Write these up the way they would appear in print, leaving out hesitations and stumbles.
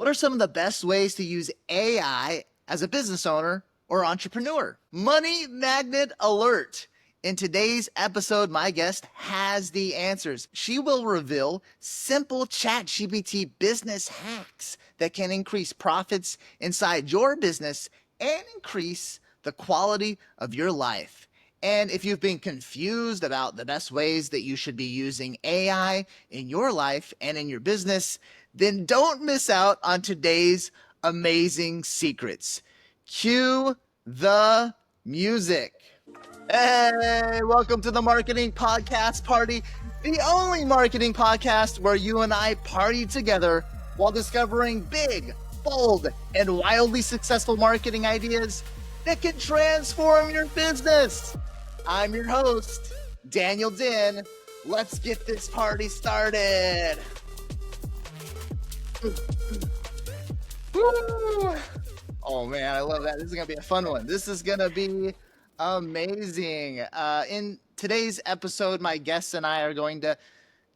are some of the best ways to use AI as a business owner or entrepreneur? Money magnet alert. In today's episode, my guest has the answers. She will reveal simple ChatGPT business hacks that can increase profits inside your business and increase the quality of your life. And if you've been confused about the best ways that you should be using AI in your life and in your business, then don't miss out on today's amazing secrets. Cue the music. Hey, welcome to the Marketing Podcast Party, the only marketing podcast where you and I party together while discovering big, bold, and wildly successful marketing ideas that can transform your business. I'm your host, Daniel Din. Let's get this party started. Woo! Oh man, I love that. This is gonna be a fun one. This is gonna be amazing. In today's episode, my guests and I are going to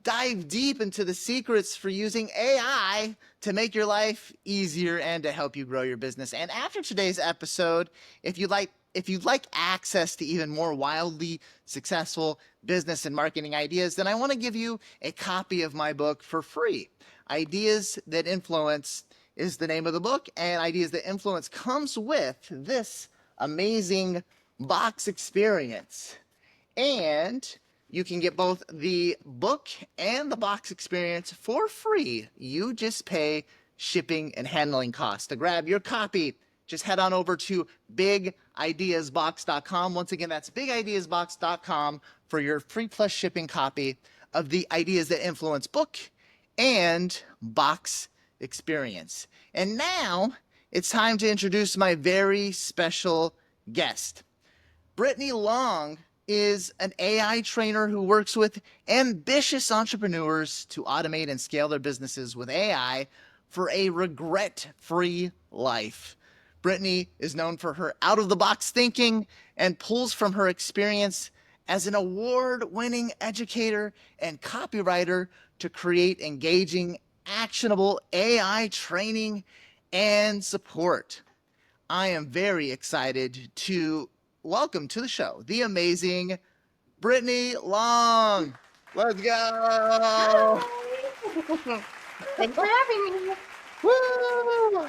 dive deep into the secrets for using AI to make your life easier and to help you grow your business. And after today's episode, if you'd like access to even more wildly successful business and marketing ideas, then I want to give you a copy of my book for free. Ideas That Influence is the name of the book, and Ideas That Influence comes with this amazing box experience. And you can get both the book and the box experience for free. You just pay shipping and handling costs. To grab your copy, just head on over to bigideasbox.com. Once again, that's bigideasbox.com for your free plus shipping copy of the Ideas That Influence book and box experience. And now it's time to introduce my very special guest. Brittany Long is an AI trainer who works with ambitious entrepreneurs to automate and scale their businesses with AI for a regret-free life. Brittany is known for her out-of-the-box thinking and pulls from her experience as an award-winning educator and copywriter to create engaging, actionable AI training and support. I am very excited to welcome to the show the amazing Brittany Long. Let's go. Thanks for having me. Woo!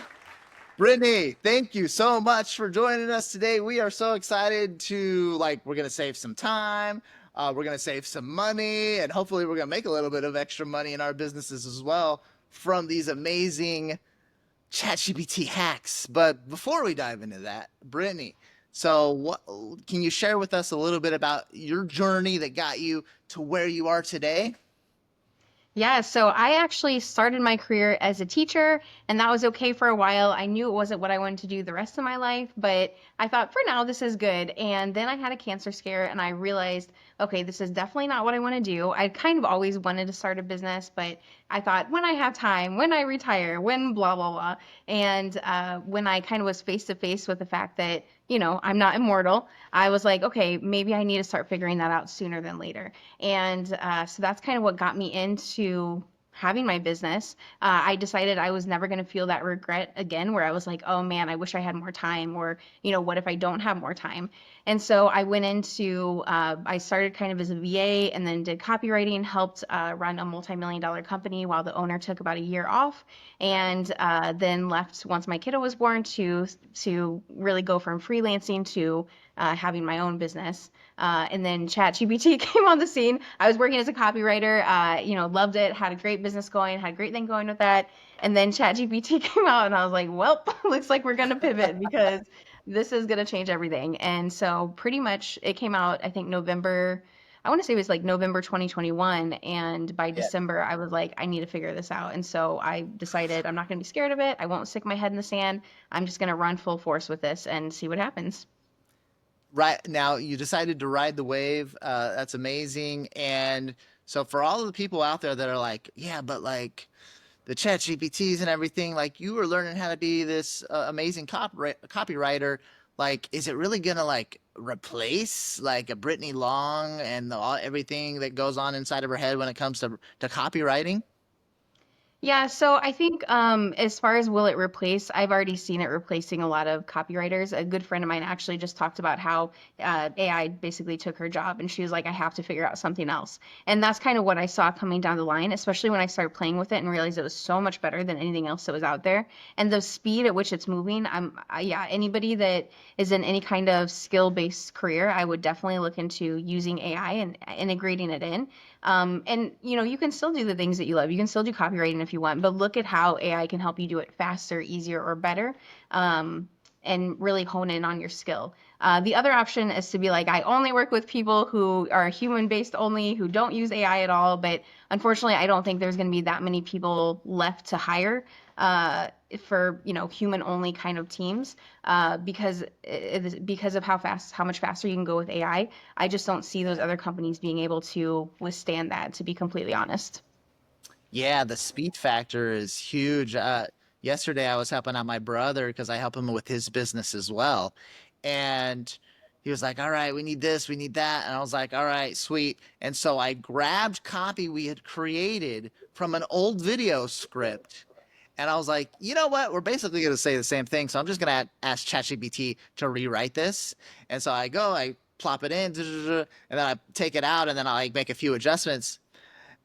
Brittany, thank you so much for joining us today. We are so excited to, we're going to save some time. We're going to save some money, and hopefully we're going to make a little bit of extra money in our businesses as well from these amazing ChatGPT hacks. But before we dive into that, Brittany, so can you share with us a little bit about your journey that got you to where you are today? Yeah, so I actually started my career as a teacher, and that was okay for a while. I knew it wasn't what I wanted to do the rest of my life, but I thought for now this is good. And then I had a cancer scare, and I realized, okay, this is definitely not what I want to do. I kind of always wanted to start a business, but I thought when I have time, when I retire, when blah, blah, blah. And when I kind of was face to face with the fact that, I'm not immortal, I was like, okay, maybe I need to start figuring that out sooner than later. And so that's kind of what got me into having my business. I decided I was never going to feel that regret again, where I was like, oh man, I wish I had more time, or, what if I don't have more time? And so I went into, I started kind of as a VA and then did copywriting, helped run a multi-million-dollar company while the owner took about a year off, and then left once my kiddo was born to really go from freelancing to having my own business. And then ChatGPT came on the scene. I was working as a copywriter, loved it, had a great business going, had a great thing going with that. And then ChatGPT came out and I was like, well, looks like we're going to pivot because this is going to change everything. And so pretty much it came out, I think I want to say it was like November 2021. And by December, I was like, I need to figure this out. And so I decided I'm not going to be scared of it. I won't stick my head in the sand. I'm just going to run full force with this and see what happens. Right now, you decided to ride the wave. That's amazing. And so for all of the people out there that are like, yeah, but the chat GPTs and everything, you were learning how to be this amazing copywriter. Is it really going to replace a Brittany Long and everything that goes on inside of her head when it comes to copywriting? Yeah, so I think as far as will it replace, I've already seen it replacing a lot of copywriters. A good friend of mine actually just talked about how AI basically took her job, and she was like, I have to figure out something else. And that's kind of what I saw coming down the line, especially when I started playing with it and realized it was so much better than anything else that was out there. And the speed at which it's moving, yeah, anybody that is in any kind of skill-based career, I would definitely look into using AI and integrating it in. And you can still do the things that you love. You can still do copywriting if you want, but look at how AI can help you do it faster, easier, or better, and really hone in on your skill. The other option is to be like, I only work with people who are human based only, who don't use AI at all. But unfortunately, I don't think there's going to be that many people left to hire for human only kind of teams because of how much faster you can go with AI. I just don't see those other companies being able to withstand that, to be completely honest. Yeah, the speed factor is huge. Yesterday, I was helping out my brother because I help him with his business as well. And he was like, all right, we need this, we need that. And I was like, all right, sweet. And so I grabbed copy we had created from an old video script. And I was like, you know what? We're basically going to say the same thing. So I'm just going to ask ChatGPT to rewrite this. And so I go, I plop it in, and then I take it out, and then I like make a few adjustments.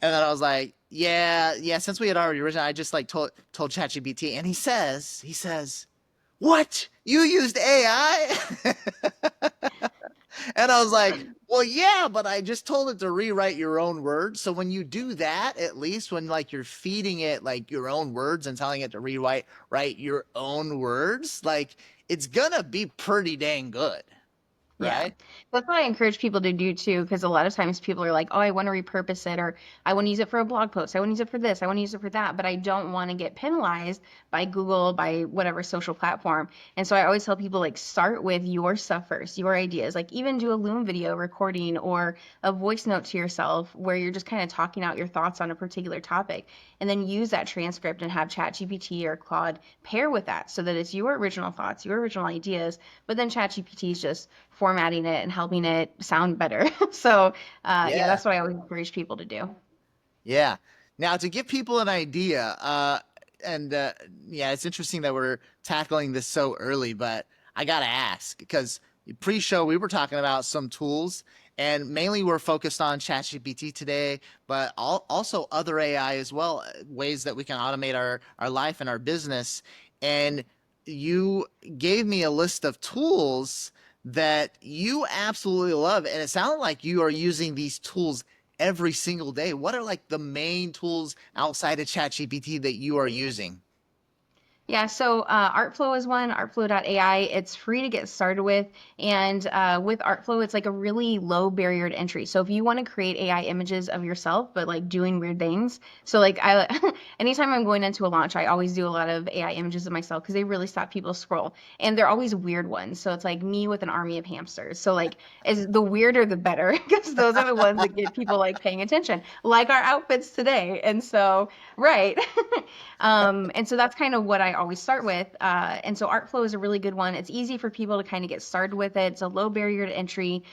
And then I was like, yeah, since we had already written, I just like told ChatGPT, and he says, what? You used AI? And I was like, well, yeah, but I just told it to rewrite your own words. So when you do that, at least when like you're feeding it like your own words and telling it to write your own words, like it's gonna be pretty dang good, Yeah. right? That's what I encourage people to do too, because a lot of times people are like, oh, I want to repurpose it, or I want to use it for a blog post. I want to use it for this. I want to use it for that, but I don't want to get penalized by Google, by whatever social platform. And so I always tell people like start with your stuff first, your ideas. Like even do a Loom video recording or a voice note to yourself where you're just kind of talking out your thoughts on a particular topic, and then use that transcript and have ChatGPT or Claude pair with that so that it's your original thoughts, your original ideas, but then ChatGPT is just formatting it and helping it sound better. So, yeah, Yeah. that's what I always encourage people to do. Yeah. Now, to give people an idea, and yeah, it's interesting that we're tackling this so early, but I gotta ask because pre-show we were talking about some tools, and mainly we're focused on ChatGPT today, but also other AI as well, ways that we can automate our life and our business. And you gave me a list of tools that you absolutely love, and it sounded like you are using these tools every single day. What are like the main tools outside of ChatGPT that you are using? Yeah, so Artflow is one, artflow.ai. It's free to get started with. And with Artflow, it's like a really low barrier to entry. So if you want to create AI images of yourself, but like doing weird things. So like anytime I'm going into a launch, I always do a lot of AI images of myself because they really stop people scroll. And they're always weird ones. So it's like me with an army of hamsters. So like is the weirder the better because those are the ones that get people like paying attention, like our outfits today. And so, right. And so that's kind of what I always start with. And so Artflow is a really good one. It's easy for people to kind of get started with it. It's a low barrier to entry.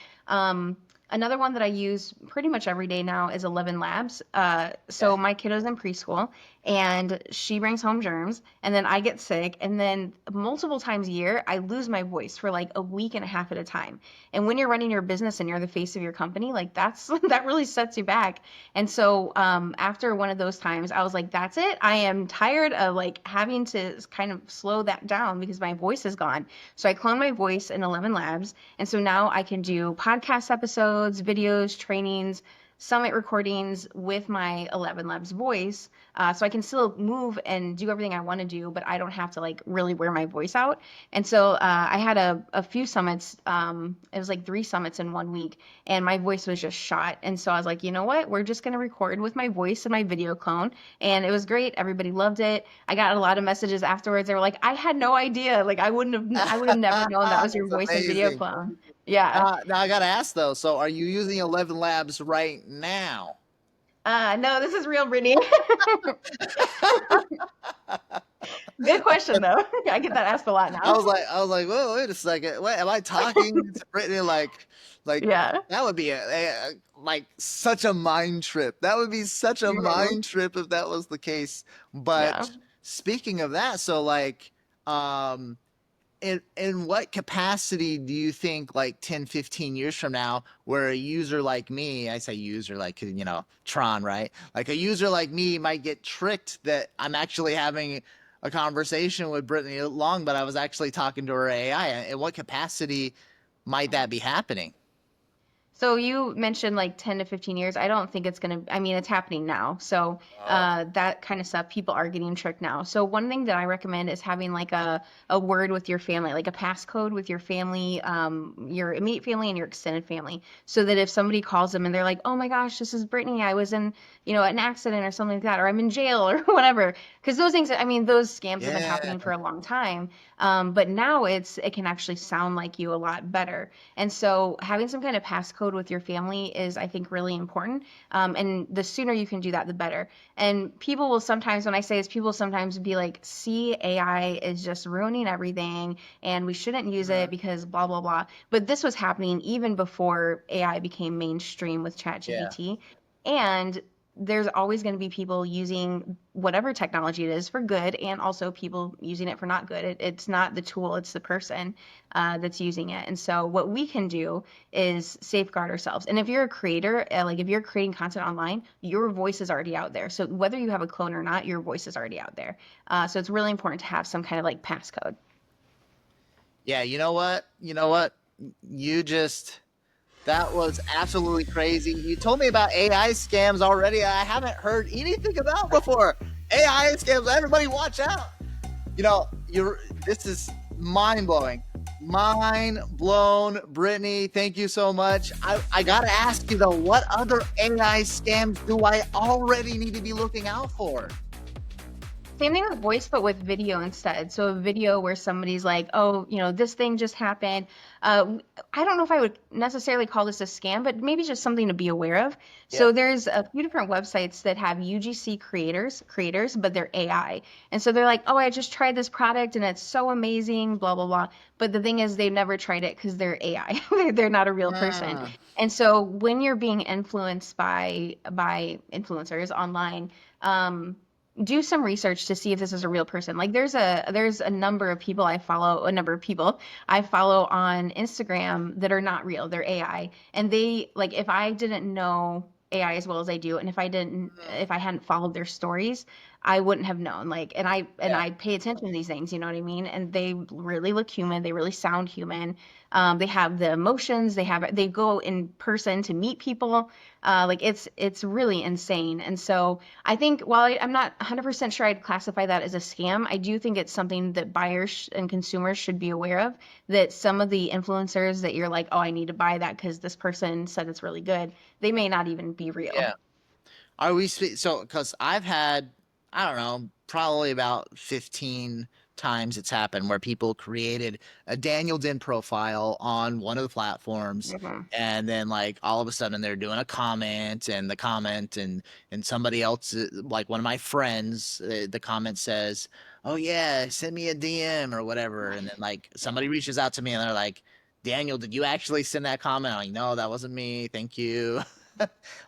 Another one that I use pretty much every day now is 11 Labs. So Okay. my kiddo's in preschool and she brings home germs and then I get sick and then multiple times a year I lose my voice for like a week and a half at a time. And when you're running your business and you're the face of your company, like that's that really sets you back. And so after one of those times, I was like, that's it. I am tired of like having to kind of slow that down because my voice is gone. So I cloned my voice in 11 Labs. And so now I can do podcast episodes, videos, trainings, summit recordings with my 11 Labs voice. So I can still move and do everything I want to do, but I don't have to like really wear my voice out. And so I had a few summits. It was like 3 summits in 1 week, and my voice was just shot. And so I was like, you know what? We're just going to record with my voice and my video clone. And it was great. Everybody loved it. I got a lot of messages afterwards. They were like, I had no idea. Like I would have never known that was your That's voice and video amazing. clone. Yeah. Now I gotta ask though. So are you using 11 Labs right now? No, this is real, Brittany. Good question though. I get that asked a lot I now. was like, whoa, wait a second. Wait, am I talking to Brittany like Yeah. that would be like such a mind trip. That would be such a Mhm. mind trip if that was the case. Yeah. But speaking of that, so like, um, in what capacity do you think like 10, 15 years from now, where a user like me, I say user like, Tron, right? Like a user like me might get tricked that I'm actually having a conversation with Brittany Long, but I was actually talking to her AI. In what capacity might that be happening? So you mentioned like 10 to 15 years. I don't think it's going to, I mean, it's happening now. So Oh, that kind of stuff, people are getting tricked now. So one thing that I recommend is having like a word with your family, like a passcode with your family, your immediate family and your extended family. So that if somebody calls them and they're like, oh my gosh, this is Brittany, I was in, an accident or something like that, or I'm in jail or whatever. Because those things, I mean, those scams have been yeah, happening for a long time. But now it can actually sound like you a lot better. And so having some kind of passcode with your family is, I think, really important. And the sooner you can do that, the better. And people will sometimes, when I say this, people will sometimes be like, see, AI is just ruining everything and we shouldn't use uh, it because blah, blah, blah. But this was happening even before AI became mainstream with yeah, ChatGPT. And there's always going to be people using whatever technology it is for good and also people using it for not good. It's not the tool, it's the person that's using it. And so what we can do is safeguard ourselves. And if you're a creator, like if you're creating content online, your voice is already out there. So whether you have a clone or not, your voice is already out there. So it's really important to have some kind of like passcode. yeah. You know what? You know what? You just That was absolutely crazy. You told me about AI scams already. I haven't heard anything about before. AI scams. Everybody, watch out. You're. This is mind blowing. Mind blown, Brittany. Thank you so much. I gotta ask you though, what other AI scams do I already need to be looking out for? Same thing with voice, but with video instead. So a video where somebody's like, "Oh, this thing just happened." I don't know if I would necessarily call this a scam, but maybe just something to be aware of. Yeah. So there's a few different websites that have UGC creators, but they're AI, and so they're like, "Oh, I just tried this product and it's so amazing," blah blah blah. But the thing is, they've never tried it because they're AI. They're not a real person. Ah, And so when you're being influenced by influencers online, do some research to see if this is a real person. Like there's a number of people I follow, a number of people I follow on Instagram that are not real. They're AI. And they like if I didn't know AI as well as I do, and if I hadn't followed their stories, I wouldn't have known. Like yeah. I pay attention to these things, you know what I mean? And they really look human, they really sound human. They have the emotions, they go in person to meet people. Like it's really insane. And so I think while I'm not 100% sure I'd classify that as a scam, I do think it's something that buyers and consumers should be aware of. That some of the influencers that you're like, oh, I need to buy that because this person said it's really good, they may not even be real. Yeah. Are we so? Because I've had, I don't know, probably about 15 times it's happened where people created a Daniel Din profile on one of the platforms, Mhm. and then like all of a sudden they're doing a comment, and the comment and somebody else, like one of my friends, the comment says, "Oh yeah, send me a DM or whatever," and then like somebody reaches out to me and they're like, "Daniel, did you actually send that comment?" I'm like, "No, that wasn't me. Thank you."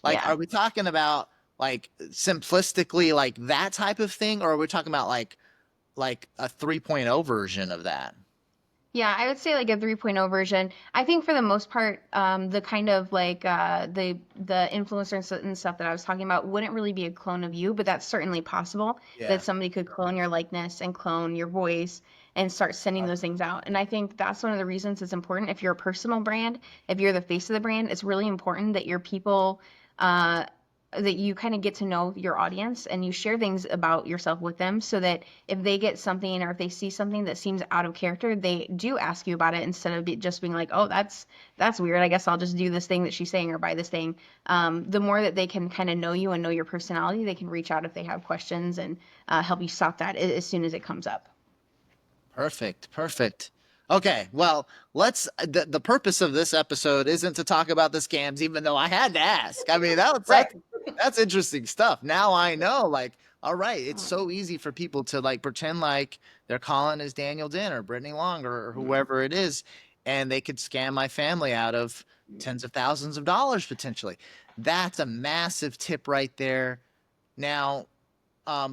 Like, Yeah. are we talking about like simplistically like that type of thing, or are we talking about like a 3.0 version of that? Yeah, I would say like a 3.0 version. I think for the most part, the kind of like the influencers and stuff that I was talking about wouldn't really be a clone of you, but that's certainly possible Yeah. that somebody could clone your likeness and clone your voice and start sending those things out. And I think that's one of the reasons it's important. If you're a personal brand, if you're the face of the brand, it's really important that your people uh, that you kind of get to know your audience and you share things about yourself with them so that if they get something or if they see something that seems out of character, they do ask you about it instead of just being like, oh, that's weird. I guess I'll just do this thing that she's saying or buy this thing. The more that they can kind of know you and know your personality, they can reach out if they have questions and help you sort that as soon as it comes up. Perfect. Perfect. Okay, well, the purpose of this episode isn't to talk about the scams, even though I had to ask. I mean, Right. that's interesting stuff. Now I know, like, All right. It's so easy for people to like pretend like they're calling as Daniel Dinn or Brittany Long or whoever it is, and they could scam my family out of tens of thousands of dollars potentially. That's a massive tip right there. Now,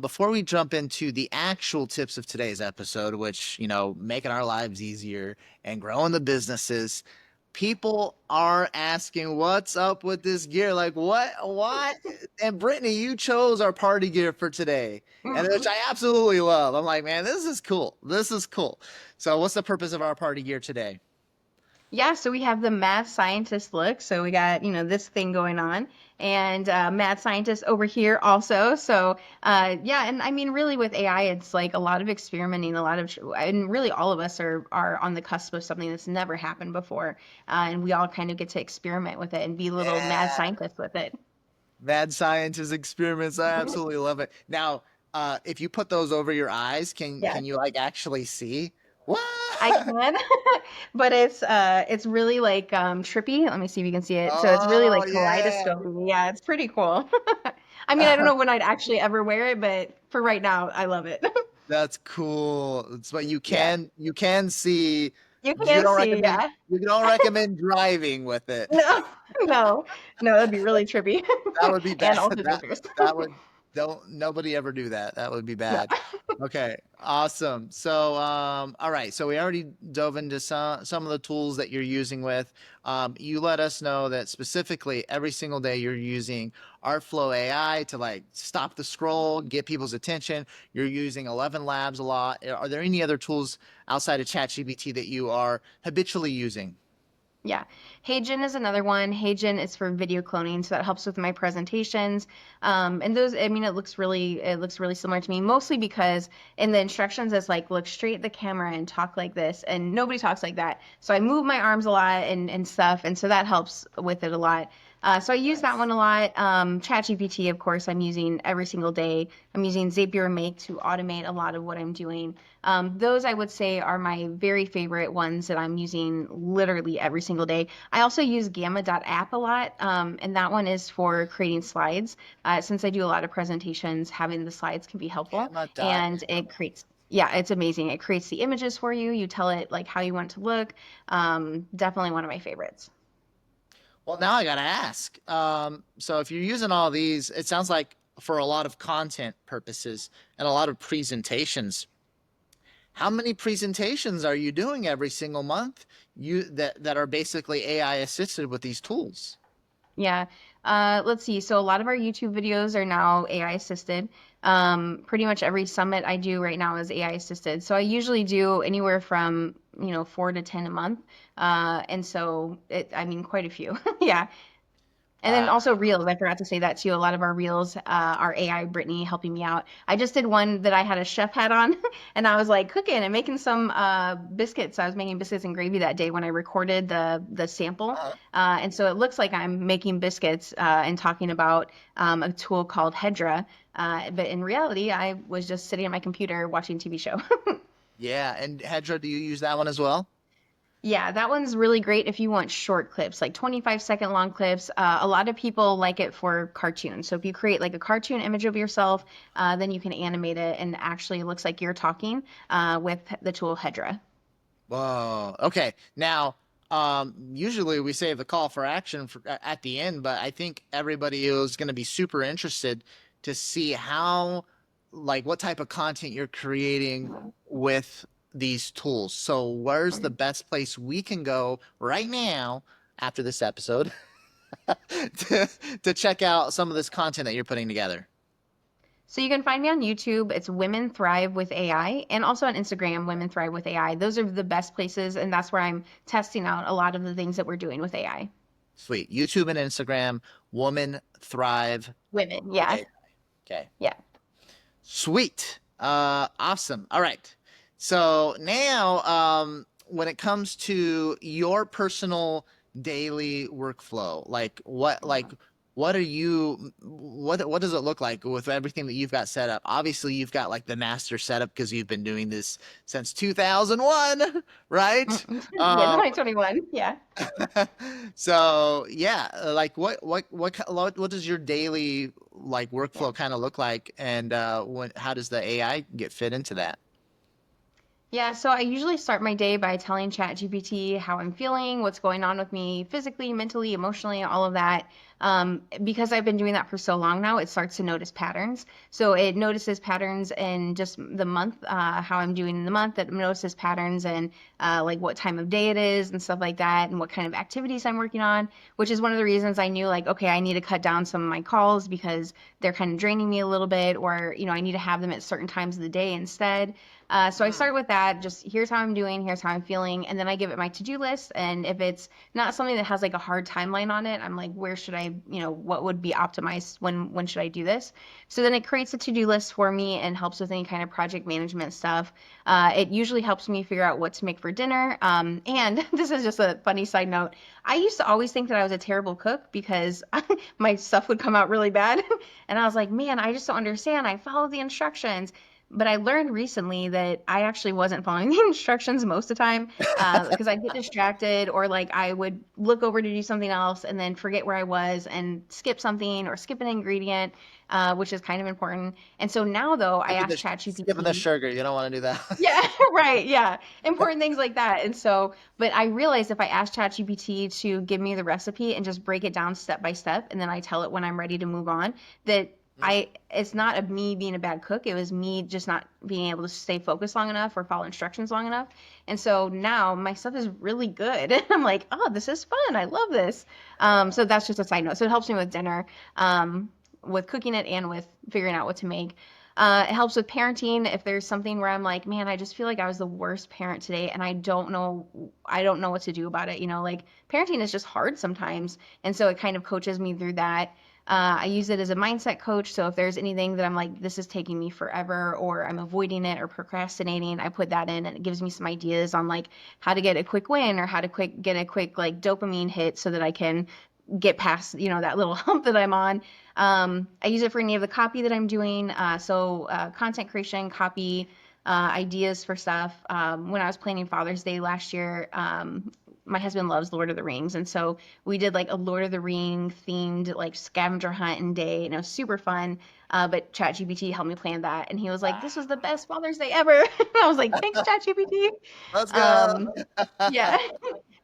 before we jump into the actual tips of today's episode, which, making our lives easier and growing the businesses, people are asking what's up with this gear. Like, what? And Brittany, you chose our party gear for today, and which I absolutely love. I'm like, man, this is cool. This is cool. So, what's the purpose of our party gear today? Yeah, so we have the mad scientist look. So we got, this thing going on, and mad scientist over here also. So yeah, and I mean, really with AI, it's like a lot of experimenting, and really all of us are on the cusp of something that's never happened before, and we all kind of get to experiment with it and be little mad Yeah, scientists with it. mad scientist experiments. I absolutely love it. Now, if you put those over your eyes, can Yeah. can you like actually see? What? I can, but it's really like trippy. Let me see if you can see it. So it's really Oh like yeah. kaleidoscopy. Yeah, it's pretty cool. I mean, I don't know when I'd actually ever wear it, but for right now, I love it. That's cool. It's what you Yeah. can see. You You can don't see, recommend yeah. you don't recommend driving with it. No, no, no, that'd be really trippy. That would be bad. And also That dangerous. that would don't nobody ever do that. That would be No. bad. Okay, awesome. So, all right. So we already dove into some of the tools that you're using with. You let us know that specifically every single day you're using Artflow AI to like stop the scroll, get people's attention. You're using 11 Labs a lot. Are there any other tools outside of ChatGPT that you are habitually using? Yeah. HeyGen is another one. HeyGen is for video cloning, so that helps with my presentations. And those, I mean, it looks really similar to me, mostly because in the instructions it's like look straight at the camera and talk like this, and nobody talks like that. So I move my arms a lot and stuff, and so that helps with it a lot. So I use that Nice. one a lot. ChatGPT, of course, I'm using every single day. I'm using Zapier Make to automate a lot of what I'm doing. Those I would say are my very favorite ones that I'm using literally every single day. I also use Gamma.app a lot, and that one is for creating slides. Since I do a lot of presentations, having the slides can be helpful, Gamma dot. and it creates. Yeah, it's amazing. It creates the images for you. You tell it like how you want it to look. Definitely one of my favorites. Well, now I gotta ask. So if you're using all these, it sounds like for a lot of content purposes and a lot of presentations. How many presentations are you doing every single month? That are basically AI assisted with these tools. Yeah. Let's see. So a lot of our YouTube videos are now AI assisted. Pretty much every summit I do right now is AI assisted. So I usually do anywhere from, 4 to 10 a month. I mean, quite a few. Yeah. And then Wow. also reels. I forgot to say that too. A lot of our reels are AI Brittany helping me out. I just did one that I had a chef hat on, and I was like cooking and making some biscuits. I was making biscuits and gravy that day when I recorded the sample, Uh, and so it looks like I'm making biscuits and talking about a tool called Hedra. But in reality, I was just sitting at my computer watching TV show. yeah. And Hedra, do you use that one as well? Yeah, that one's really great if you want short clips, like 25-second long clips. A lot of people like it for cartoons. So if you create like a cartoon image of yourself, then you can animate it and actually it looks like you're talking with the tool Hedra. Whoa. Okay. Now, usually we save the call for action at the end, but I think everybody is going to be super interested to see like, what type of content you're creating with these tools. So, where's the best place we can go right now after this episode to, to check out some of this content that you're putting together? So you can find me on YouTube. It's Women Thrive with AI, and also on Instagram, Women Thrive with AI. Those are the best places, and that's where I'm testing out a lot of the things that we're doing with AI. Sweet. YouTube and Instagram, Woman Thrive Women, with yeah, AI. Okay. yeah. Sweet. Awesome. All right. So now, when it comes to your personal daily workflow, what does it look like with everything that you've got set up? Obviously, you've got like the master setup because you've been doing this since 2001, right? Yeah, 2021, yeah. So yeah, like what does your daily like Yeah. workflow kind of look like, and how does the AI get fit into that? Yeah, so I usually start my day by telling ChatGPT how I'm feeling, what's going on with me physically, mentally, emotionally, all of that. Because I've been doing that for so long now, it starts to notice patterns. So it notices patterns in just the month, how I'm doing in the month. It notices patterns in like what time of day it is and stuff like that, and what kind of activities I'm working on, which is one of the reasons I knew like, okay, I need to cut down some of my calls because they're kind of draining me a little bit, or, I need to have them at certain times of the day instead. So I Mm. start with that, just here's how I'm doing, here's how I'm feeling, and then I give it my to-do list. And if it's not something that has like a hard timeline on it, I'm like, where should I, what would be optimized? When should I do this? So then it creates a to-do list for me and helps with any kind of project management stuff. It usually helps me figure out what to make for dinner. And this is just a funny side note. I used to always think that I was a terrible cook because my stuff would come out really bad. And I was like, man, I just don't understand. I follow the instructions. But I learned recently that I actually wasn't following the instructions most of the time, because I'd get distracted, or like I would look over to do something else and then forget where I was and skip something or skip an ingredient, which is kind of important. And so now though, I ask Skipping the ChatGPT. sugar. You don't want to do that. Yeah, right. Yeah. Important things like that. And so, but I realized if I ask ChatGPT to give me the recipe and just break it down step by step, and then I tell it when I'm ready to move on, that it's not of me being a bad cook. It was me just not being able to stay focused long enough or follow instructions long enough. And so now my stuff is really good. And I'm like, oh, this is fun. I love this. So that's just a side note. So it helps me with dinner, with cooking it and with figuring out what to make. It helps with parenting. If there's something where I'm like, man, I just feel like I was the worst parent today, and I don't know what to do about it. Like parenting is just hard sometimes, and so it kind of coaches me through that. I use it as a mindset coach. So if there's anything that I'm like, this is taking me forever, or I'm avoiding it or procrastinating, I put that in, and it gives me some ideas on like how to get a quick win, or how to get a quick like dopamine hit so that I can get past that little hump that I'm on. I use it for any of the copy that I'm doing. Content creation, copy, ideas for stuff. When I was planning Father's Day last year, my husband loves Lord of the Rings, and so we did like a Lord of the Ring themed like scavenger hunt and day, and it was super fun. But ChatGPT helped me plan that, and he was like, "This was the best Father's Day ever." I was like, "Thanks, ChatGPT." Let's go. Um, yeah.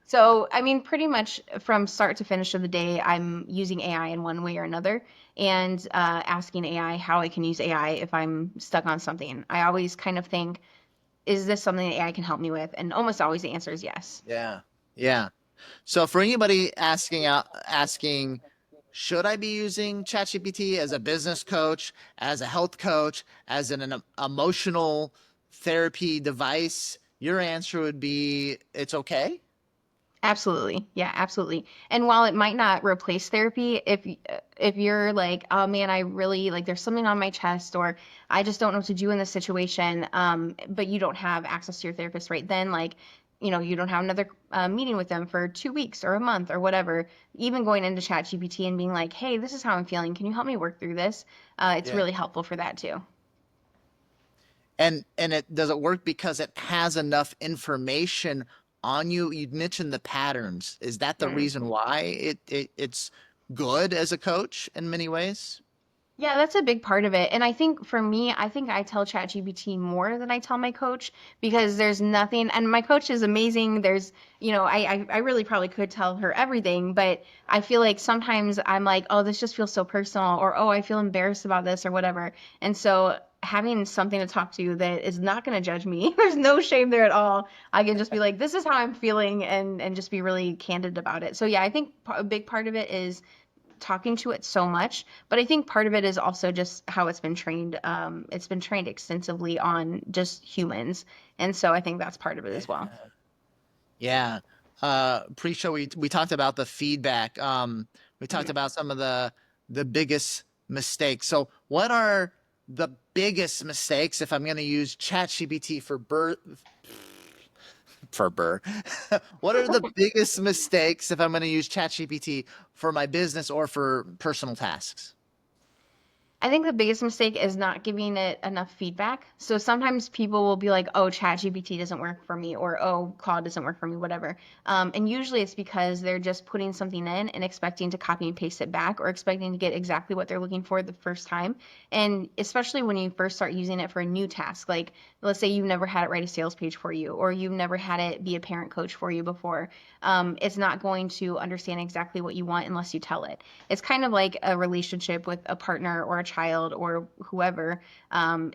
So, I mean, pretty much from start to finish of the day, I'm using AI in one way or another, and asking AI how I can use AI if I'm stuck on something. I always kind of think, is this something that AI can help me with? And almost always the answer is yes. Yeah. Yeah. So for anybody asking, should I be using ChatGPT as a business coach, as a health coach, as an emotional therapy device? Your answer would be it's okay. Absolutely. Yeah, absolutely. And while it might not replace therapy, if you're like, oh man, I really like there's something on my chest, or I just don't know what to do in this situation, but you don't have access to your therapist right then, like, you don't have another meeting with them for 2 weeks or a month or whatever, even going into ChatGPT and being like, hey, this is how I'm feeling. Can you help me work through this? It's Yeah. really helpful for that too. And it does it work because it has enough information on you? You mentioned the patterns. Is that the Hmm. reason why it's good as a coach in many ways? Yeah, that's a big part of it. And I think for me, I think I tell ChatGPT more than I tell my coach, because there's nothing, and my coach is amazing. I really probably could tell her everything, but I feel like sometimes I'm like, oh, this just feels so personal, or oh, I feel embarrassed about this or whatever. And so having something to talk to that is not going to judge me, there's no shame there at all. I can just be like, this is how I'm feeling, and just be really candid about it. So yeah, I think a big part of it is talking to it so much, but I think part of it is also just how it's been trained. It's been trained extensively on just humans, and so I think that's part of it as well. Yeah. Pre-show we talked about the feedback. We talked Mhm. about some of the biggest mistakes. So what are the biggest mistakes if I'm going to use ChatGPT for Burr? What are the biggest mistakes if I'm going to use ChatGPT for my business or for personal tasks? I think the biggest mistake is not giving it enough feedback. So sometimes people will be like, oh, ChatGPT doesn't work for me, or oh, Claude doesn't work for me, whatever. And usually it's because they're just putting something in and expecting to copy and paste it back, or expecting to get exactly what they're looking for the first time. And especially when you first start using it for a new task, like let's say you've never had it write a sales page for you, or you've never had it be a parent coach for you before, it's not going to understand exactly what you want unless you tell it. It's kind of like a relationship with a partner or a child or whoever.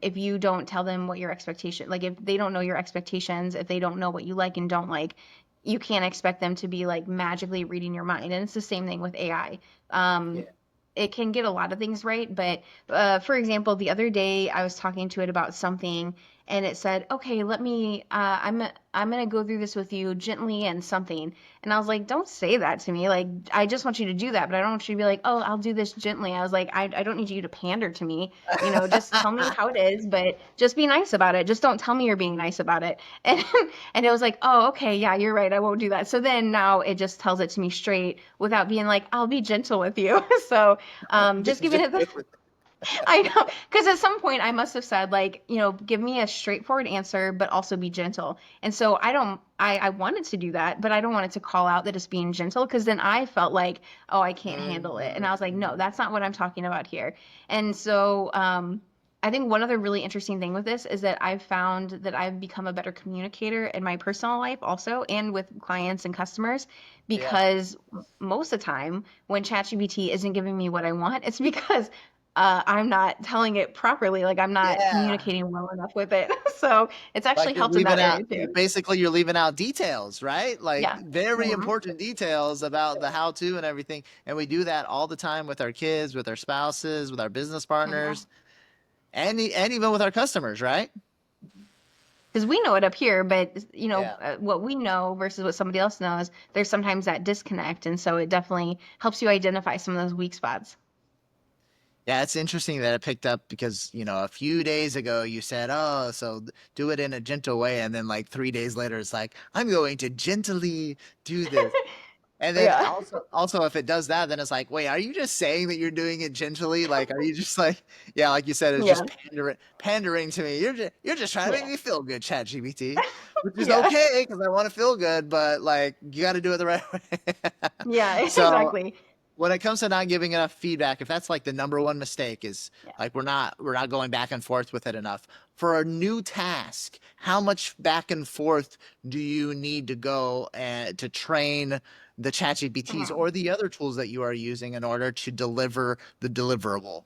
If you don't tell them what your expectation, like if they don't know your expectations, if they don't know what you like and don't like, you can't expect them to be like magically reading your mind. And it's the same thing with AI. Yeah. It can get a lot of things right, but for example, the other day I was talking to it about something, and it said, "Okay, I'm gonna go through this with you gently and something." And I was like, "Don't say that to me. Like, I just want you to do that, but I don't want you to be like, oh, I'll do this gently." I was like, I don't need you to pander to me. Just tell me how it is, but just be nice about it. Just don't tell me you're being nice about it." And and it was like, "Oh, okay, yeah, you're right. I won't do that." So then now it just tells it to me straight without being like, "I'll be gentle with you." So just giving Just it the stick with it. I know, because at some point I must have said like, give me a straightforward answer, but also be gentle. And so I don't, I wanted to do that, but I don't want it to call out that it's being gentle, because then I felt like, oh, I can't handle it. And I was like, no, Mm. that's not what I'm talking about here. And so, I think one other really interesting thing with this is that I've found that I've become a better communicator in my personal life also, and with clients and customers, Yeah. because most of the time when ChatGPT isn't giving me what I want, it's because I'm not telling it properly. Like I'm not Yeah. communicating well enough with it. So it's Like actually you're helped in leaving that out, area too. basically you're leaving out details, right? Like Yeah. very Hmm. important details about the how to and everything. And we do that all the time with our kids, with our spouses, with our business Yeah. partners, and even with our customers, right? Because we know it up here, but Yeah. what we know versus what somebody else knows, there's sometimes that disconnect, and so it definitely helps you identify some of those weak spots. Yeah, it's interesting that it picked up because, a few days ago you said, "Oh, so do it in a gentle way." And then like 3 days later, it's like, "I'm going to gently do this." And then Yeah. also if it does that, then it's like, wait, are you just saying that you're doing it gently? Like, are you just like, yeah, like you said, it's Yeah. just pandering to me. You're just trying to make Yeah. me feel good, ChatGPT, which is Yeah. okay because I want to feel good, but like you got to do it the right way. Yeah. So Exactly. when it comes to not giving enough feedback, if that's like the number one mistake is Yeah. like we're not going back and forth with it enough. For a new task, how much back and forth do you need to go and to train the ChatGPTs Mhm. or the other tools that you are using in order to deliver the deliverable?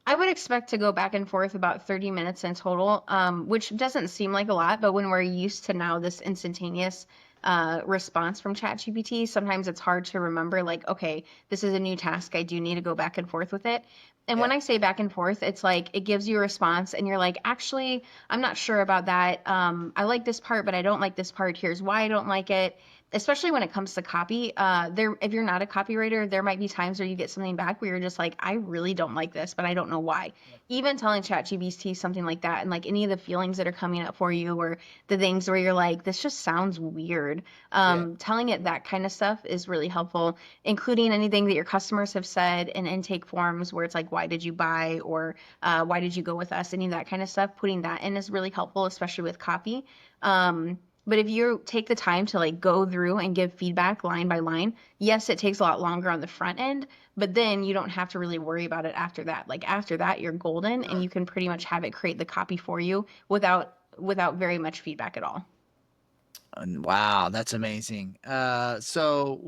I would expect to go back and forth about 30 minutes in total, which doesn't seem like a lot, but when we're used to now this instantaneous response from ChatGPT, sometimes it's hard to remember, like, okay, this is a new task. I do need to go back and forth with it. And when Yeah. I say back and forth, it's like it gives you a response, and you're like, actually, I'm not sure about that. I like this part, but I don't like this part. Here's why I don't like it. Especially when it comes to copy, if you're not a copywriter, there might be times where you get something back where you're just like, I really don't like this, but I don't know why. Even telling ChatGPT something like that, and like any of the feelings that are coming up for you, or the things where you're like, this just sounds weird. Yeah. Telling it that kind of stuff is really helpful, including anything that your customers have said in intake forms where it's like, why did you buy, or why did you go with us? Any of that kind of stuff, putting that in is really helpful, especially with copy. But if you take the time to like go through and give feedback line by line, yes, it takes a lot longer on the front end, but then you don't have to really worry about it after that. Like after that, you're golden, and you can pretty much have it create the copy for you without very much feedback at all. And wow, that's amazing. So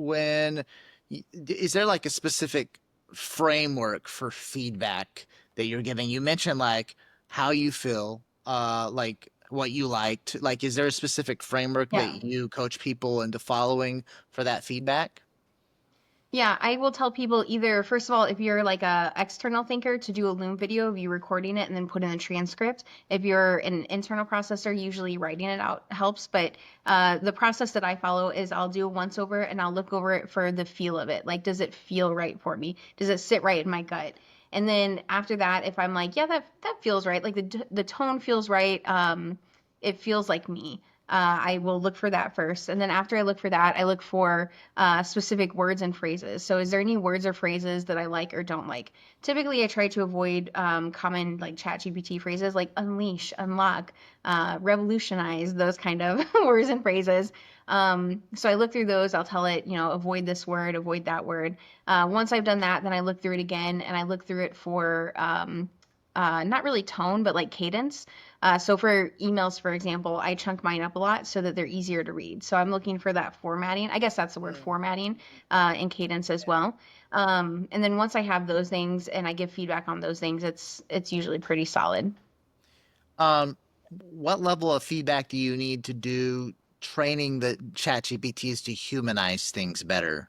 is there like a specific framework for feedback that you're giving? You mentioned like how you feel, like what you liked. Like, is there a specific framework that Yeah. you coach people into following for that feedback? Yeah, I will tell people either, first of all, if you're like a external thinker, to do a Loom video of you recording it and then put in a transcript. If you're an internal processor, usually writing it out helps. But the process that I follow is I'll do a once over, and I'll look over it for the feel of it. Like, does it feel right for me? Does it sit right in my gut? And then after that, if I'm like, yeah, that feels right, like the tone feels right, it feels like me. I will look for that first. And then after I look for that, I look for specific words and phrases. So is there any words or phrases that I like or don't like? Typically, I try to avoid common like ChatGPT phrases like unleash, unlock, revolutionize, those kind of words and phrases. So I look through those. I'll tell it, avoid this word, avoid that word. Once I've done that, then I look through it again and I look through it for not really tone, but like cadence. So for emails, for example, I chunk mine up a lot so that they're easier to read. So I'm looking for that formatting. I guess that's the word, formatting, and cadence as well. And then once I have those things and I give feedback on those things, it's usually pretty solid. Um, what level of feedback do you need to do training the chat GPTs to humanize things better?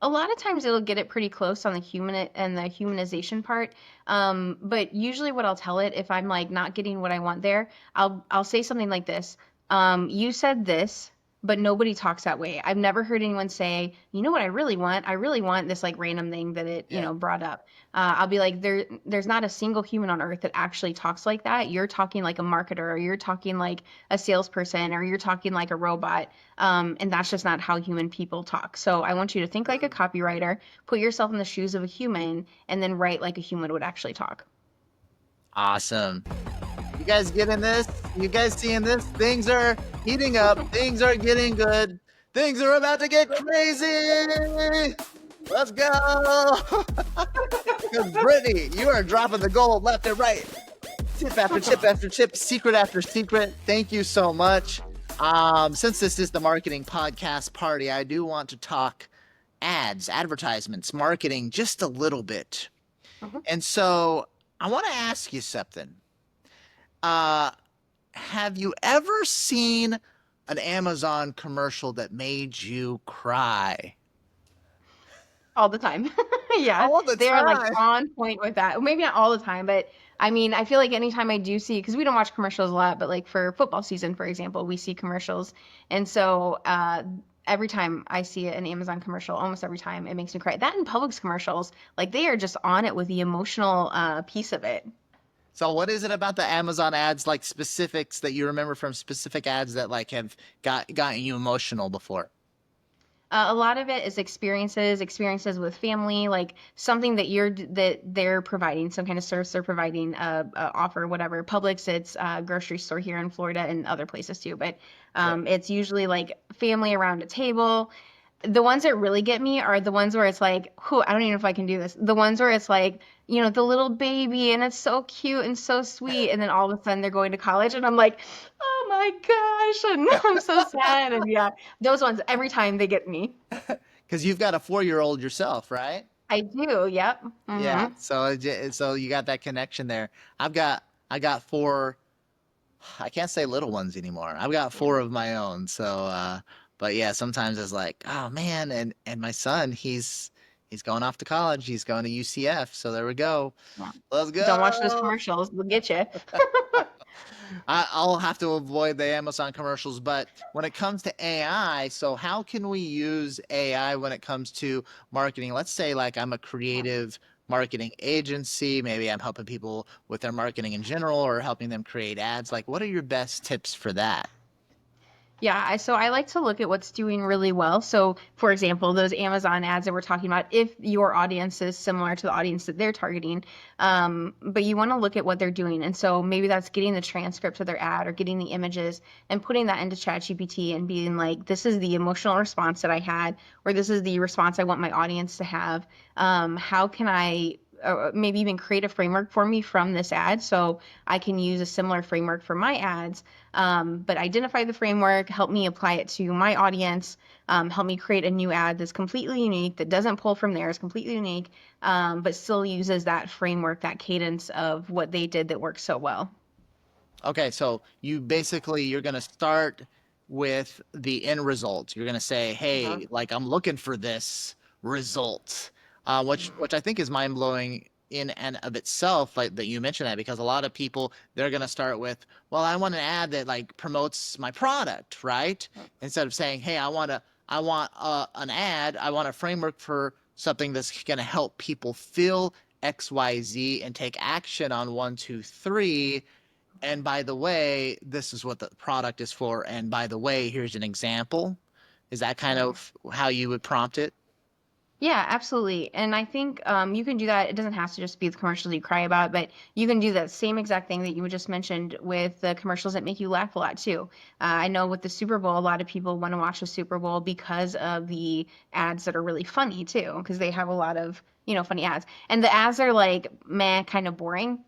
A lot of times it'll get it pretty close on the human and the humanization part. But usually what I'll tell it if I'm like not getting what I want there, I'll say something like this. You said this, but nobody talks that way. I've never heard anyone say, you know what I really want? I really want this like random thing that it, Yeah. brought up. I'll be like, there's not a single human on earth that actually talks like that. You're talking like a marketer, or you're talking like a salesperson, or you're talking like a robot. And that's just not how human people talk. So I want you to think like a copywriter, put yourself in the shoes of a human, and then write like a human would actually talk. Awesome. You guys getting this? You guys seeing this? Things are heating up. Things are getting good. Things are about to get crazy. Let's go. Because Brittany, you are dropping the gold left and right. Tip after tip after tip, secret after secret. Thank you so much. Since this is the marketing podcast party, I do want to talk ads, advertisements, marketing just a little bit. Mhm. And so I want to ask you something. Uh, have you ever seen an Amazon commercial that made you cry? All the time. Yeah, All the they are like time. on point with that. Maybe not all the time, but I mean, I feel like anytime I do see, because we don't watch commercials a lot, but like for football season, for example, we see commercials. And so every time I see an Amazon commercial, almost every time, it makes me cry. That and Publix commercials, like they are just on it with the emotional piece of it. So what is it about the Amazon ads, like specifics that you remember from specific ads that like have gotten you emotional before? A lot of it is experiences with family, like something that they're providing, some kind of service they're providing, offer, whatever. Publix, it's a grocery store here in Florida and other places too, but Yeah. it's usually like family around a table. The ones that really get me are the ones where it's like, whew, I don't even know if I can do this. The ones where it's like, the little baby and it's so cute and so sweet, and then all of a sudden they're going to college, and I'm like, oh my gosh, and I'm so sad. And yeah, those ones every time they get me. Because you've got a 4-year-old yourself, right? I do, yep. Yeah. Hmm. So you got that connection there. I got four. I can't say little ones anymore. I've got Yeah. four of my own. But yeah, sometimes it's like, oh man, and my son, he's going off to college. He's going to UCF. So there we go. Yeah. Let's Don't watch those go. commercials. They'll get you. I'll have to avoid the Amazon commercials, but when it comes to AI, so how can we use AI when it comes to marketing? Let's say like I'm a creative marketing agency, maybe I'm helping people with their marketing in general or helping them create ads. Like, what are your best tips for that? Yeah, so I like to look at what's doing really well. So, for example, those Amazon ads that we're talking about, if your audience is similar to the audience that they're targeting, but you want to look at what they're doing. And so maybe that's getting the transcript of their ad or getting the images and putting that into ChatGPT and being like, this is the emotional response that I had, or this is the response I want my audience to have. How can I maybe even create a framework for me from this ad so I can use a similar framework for my ads, but identify the framework, help me apply it to my audience, help me create a new ad that's completely unique, that doesn't pull from theirs, completely unique, but still uses that framework, that cadence of what they did that works so well. Okay, so you're going to start with the end result. You're going to say, Uh-huh. "Hey, like I'm looking for this result," which I think is mind blowing in and of itself. Like that you mentioned that because a lot of people they're going to start with, "Well, I want an ad that like promotes my product," right? Instead of saying, "Hey, I want an ad. I want a framework for something that's going to help people feel X, Y, Z and take action on one, two, three." And by the way, this is what the product is for. And by the way, here's an example. Is that kind of how you would prompt it? Yeah, absolutely. And I think you can do that. It doesn't have to just be the commercials you cry about, but you can do that same exact thing that you just mentioned with the commercials that make you laugh a lot too. I know with the Super Bowl, a lot of people want to watch the Super Bowl because of the ads that are really funny too, because they have a lot of, funny ads. And the ads are like, meh, kind of boring.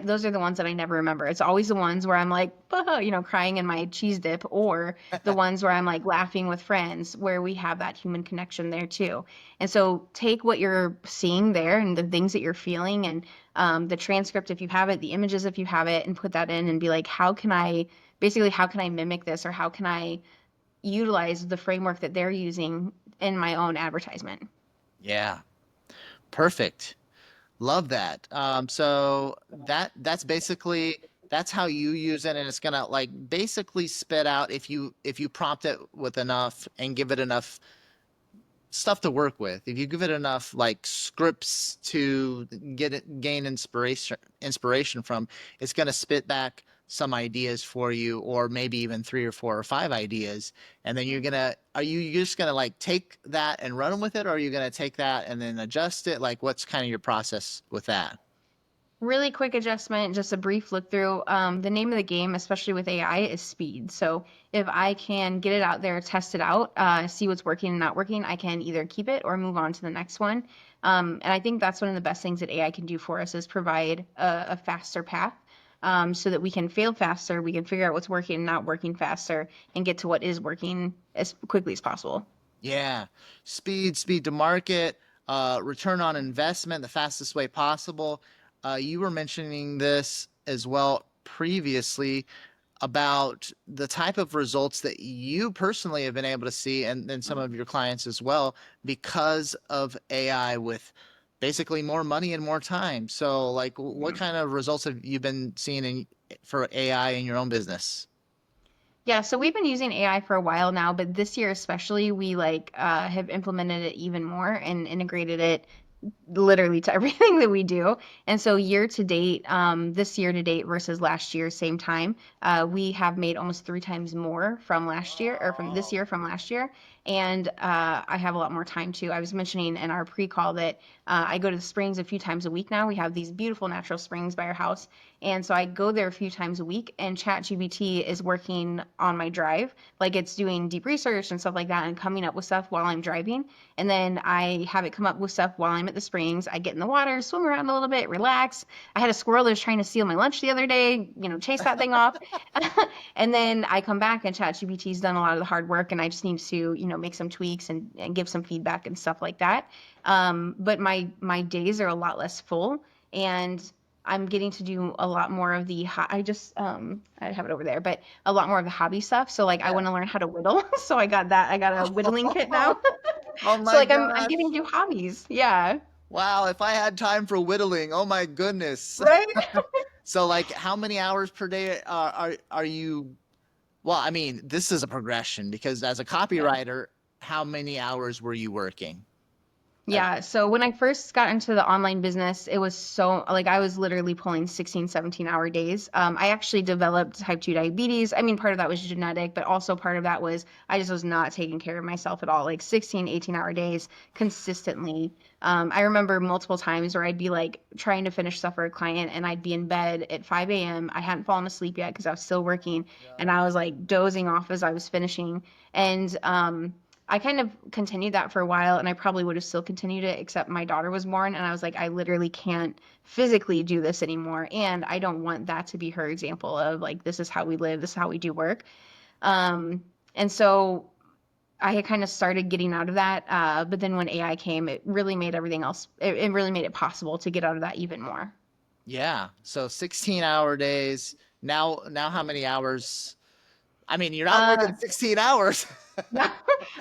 Those are the ones that I never remember. It's always the ones where I'm like, crying in my cheese dip, or the ones where I'm like laughing with friends, where we have that human connection there too. And so take what you're seeing there and the things that you're feeling and the transcript if you have it, the images if you have it, and put that in and be like, how can I mimic this or how can I utilize the framework that they're using in my own advertisement? Yeah, perfect. Love that. So that's basically that's how you use it, and it's gonna like basically spit out if you prompt it with enough and give it enough stuff to work with. If you give it enough like scripts to gain inspiration from, it's gonna spit back some ideas for you, or maybe even three or four or five ideas. And then are you just gonna like take that and run with it, or are you gonna take that and then adjust it? Like, what's kind of your process with that? Really quick adjustment, just a brief look through. The name of the game, especially with AI, is speed. So if I can get it out there, test it out, see what's working and not working, I can either keep it or move on to the next one. And I think that's one of the best things that AI can do for us is provide a faster path, so that we can fail faster, we can figure out what's working and not working faster, and get to what is working as quickly as possible. Yeah, speed to market, return on investment, the fastest way possible. You were mentioning this as well previously about the type of results that you personally have been able to see, and some of your clients as well, because of AI with basically more money and more time. So, like, what kind of results have you been seeing for AI in your own business? Yeah, so we've been using AI for a while now, but this year especially, we have implemented it even more and integrated it literally to everything that we do. And so year to date, this year to date versus last year, same time, we have made almost 3 times more from last year or from this year from last year. And I have a lot more time too. I was mentioning in our pre-call that I go to the springs a few times a week now. We have these beautiful natural springs by our house. And so I go there a few times a week, and ChatGPT is working on my drive. Like it's doing deep research and stuff like that and coming up with stuff while I'm driving. And then I have it come up with stuff while I'm at the springs. I get in the water, swim around a little bit, relax. I had a squirrel that was trying to steal my lunch the other day, chase that thing off. And then I come back and ChatGPT's done a lot of the hard work and I just need to, make some tweaks and give some feedback and stuff like that. But my days are a lot less full and I'm getting to do a lot more of the I have it over there, but a lot more of the hobby stuff. So like I Yeah. want to learn how to whittle. So I got that. I got a whittling kit now. Oh So my like I'm getting gosh. to do hobbies. Yeah. Wow, if I had time for whittling, oh my goodness. Right? So like how many hours per day are you well, I mean, this is a progression because as a Yeah. copywriter, how many hours were you working? At, Yeah, so when I first got into the online business, it was so like I was literally pulling 16, 17-hour days. I actually developed type 2 diabetes. I mean, part of that was genetic, but also part of that was I just was not taking care of myself at all. Like 16, 18-hour days consistently. I remember multiple times where I'd be like trying to finish stuff for a client and I'd be in bed at 5 a.m. I hadn't fallen asleep yet because I was still working and I was like dozing off as I was finishing. And I kind of continued that for a while and I probably would have still continued it except my daughter was born and I was like I literally can't physically do this anymore and I don't want that to be her example of like this is how we live, this is how we do work. And so I had kind of started getting out of that, but then when AI came, it really made everything else. It really made it possible to get out of that even more. yeah. So 16-hour days. Now how many hours? I mean, you're not Uh, working 16 hours. No,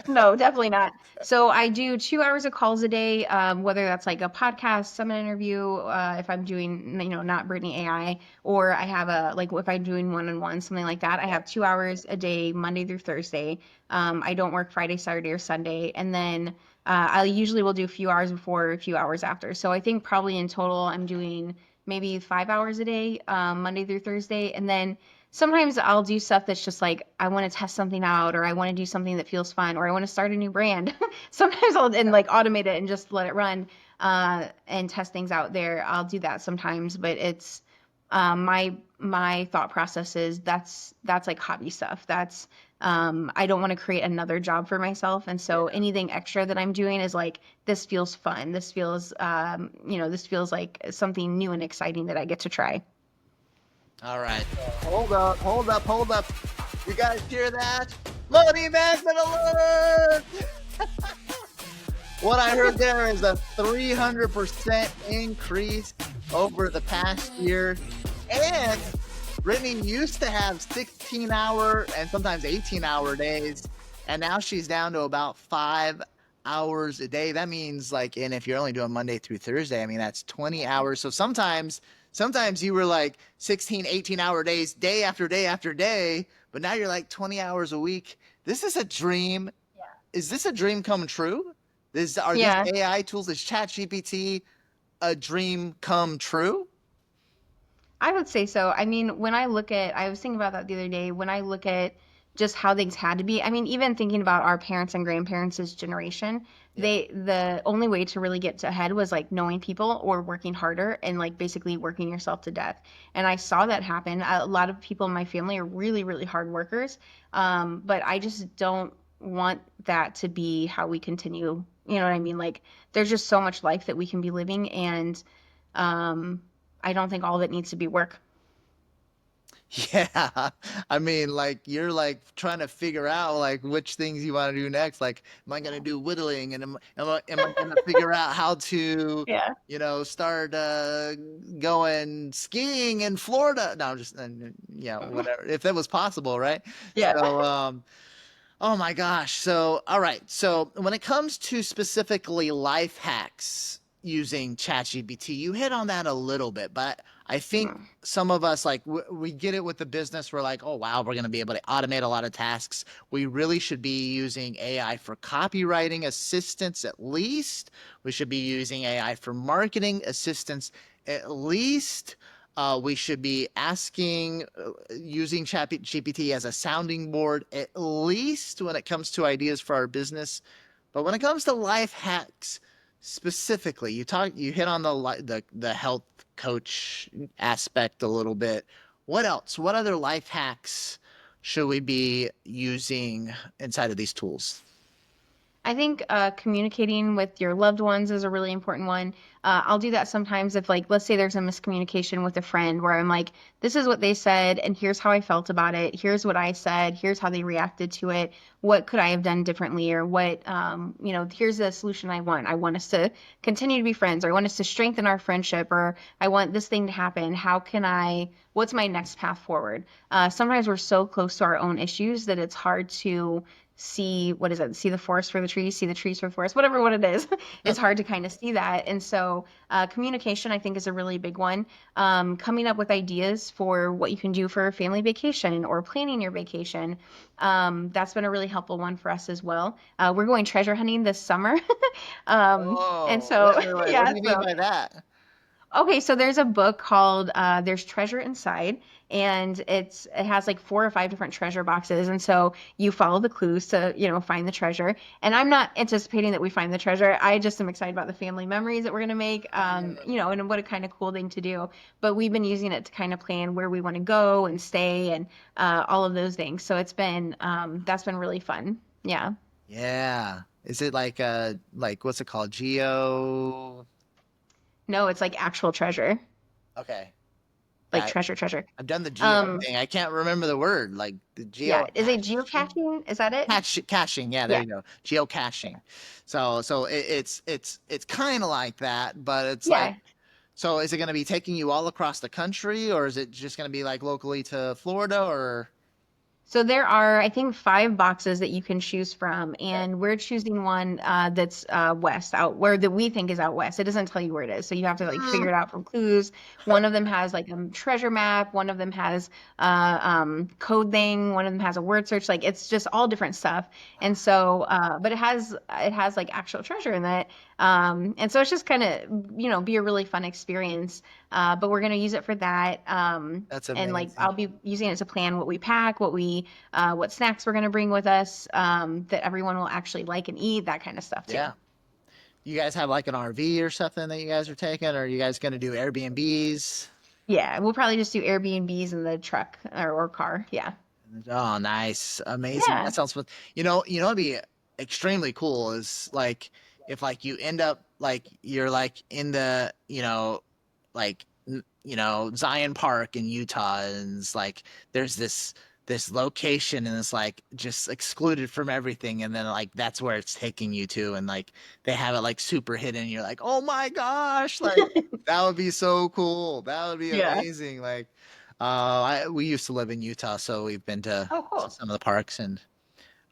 no, definitely not. So I do 2 hours of calls a day, whether that's like a podcast, summit interview, if I'm doing, not Brittany AI, or I have like if I'm doing one-on-one, something like that. I Yeah. have 2 hours a day, Monday through Thursday. I don't work Friday, Saturday, or Sunday. And then I usually will do a few hours before, a few hours after. So I think probably in total I'm doing maybe 5 hours a day, Monday through Thursday. And then sometimes I'll do stuff that's just like, I want to test something out, or I want to do something that feels fun, or I want to start a new brand. Sometimes I'll and like automate it and just let it run, and test things out there. I'll do that sometimes, but it's my thought process is that's like hobby stuff. That's I don't want to create another job for myself, and so Yeah. anything extra that I'm doing is like this feels fun. This feels this feels like something new and exciting that I get to try. All right. So hold up, hold up, hold up. You guys hear that? Money magnet alert! What I heard there is a 300% increase over the past year. And Brittany used to have 16-hour and sometimes 18-hour days, and now she's down to about 5 hours a day. That means like, and if you're only doing Monday through Thursday, I mean, that's 20 hours. So sometimes you were like 16, 18-hour days, day after day after day, but now you're like 20 hours a week. This is a dream. Is this a dream come true? Are these Yeah. AI tools, is ChatGPT a dream come true? I would say so. I mean, I was thinking about that the other day, when I look at just how things had to be. I mean, even thinking about our parents and grandparents' generation, Yeah. the only way to really get ahead was like knowing people or working harder and like basically working yourself to death. And I saw that happen. A lot of people in my family are really, really hard workers. But I just don't want that to be how we continue. You know what I mean? Like, there's just so much life that we can be living, and um, I don't think all of it needs to be work. Yeah. I mean, like you're like trying to figure out like which things you want to do next. Like, am I gonna do whittling and am I gonna figure out how to, Yeah. start going skiing in Florida? No, I'm just yeah, whatever. If that was possible, right? Yeah. So oh my gosh. So, all right. So, when it comes to specifically life hacks using ChatGPT, you hit on that a little bit, but I think Mm. some of us, like, we get it with the business. We're like, oh, wow, we're going to be able to automate a lot of tasks. We really should be using AI for copywriting assistance at least. We should be using AI for marketing assistance at least. We should be using ChatGPT as a sounding board, at least when it comes to ideas for our business. But when it comes to life hacks specifically, you hit on the health coach aspect a little bit. What else? What other life hacks should we be using inside of these tools? I think communicating with your loved ones is a really important one. I'll do that sometimes if, like, let's say there's a miscommunication with a friend where I'm like, this is what they said, and here's how I felt about it. Here's what I said. Here's how they reacted to it. What could I have done differently? Or what, here's the solution I want. I want us to continue to be friends, or I want us to strengthen our friendship, or I want this thing to happen. What's my next path forward? Sometimes we're so close to our own issues that it's hard to see the forest for the trees, see the trees for the forest, whatever what it is. It's hard to kind of see that. And so communication, I think, is a really big one. Coming up with ideas for what you can do for a family vacation or planning your vacation. That's been a really helpful one for us as well. We're going treasure hunting this summer. And Oh, so, wait. What do yeah, you mean so by that? okay, so there's a book called There's Treasure Inside, and it has like 4 or 5 different treasure boxes, and so you follow the clues to, find the treasure. And I'm not anticipating that we find the treasure. I just am excited about the family memories that we're gonna make, and what a kind of cool thing to do. But we've been using it to kind of plan where we want to go and stay, and all of those things. So that's been really fun. Yeah. Yeah. Is it like what's it called? Geo? No, it's like actual treasure, Okay. like Yeah, treasure, treasure. I've done the geo Um, thing. I can't remember the word, like the yeah. Is it geocaching. geocaching? Is that it? Caching, yeah, there Yeah. you go. Geocaching. So it's kind of like that, but it's like, Yeah. so is it going to be taking you all across the country, or is it just going to be like locally to Florida, or? So there are, I think, 5 boxes that you can choose from, Okay. and we're choosing one that's west, out where that we think is out west. It doesn't tell you where it is, so you have to like Mm. figure it out from clues. One of them has like a treasure map. One of them has code thing. One of them has a word search. Like, it's just all different stuff. And so, but it has like actual treasure in it. And so it's just kind of be a really fun experience. But we're going to use it for that. That's And like amazing. I'll be using it to plan what we pack, what snacks we're going to bring with us, that everyone will actually like and eat, that kind of stuff too. Yeah. You guys have like an RV or something that you guys are taking, or are you guys going to do Airbnbs? Yeah, we'll probably just do Airbnbs in the truck or car. Yeah. Oh, nice. Amazing. Yeah. That sounds fun. It'd be extremely cool is like if like you end up like you're like in the, like Zion Park in Utah and it's like there's this location and it's like just excluded from everything and then like that's where it's taking you to and like they have it like super hidden and you're like, "Oh my gosh, like that would be so cool. That would be Yeah. amazing." Like we used to live in Utah, so we've been Oh, to cool. some of the parks and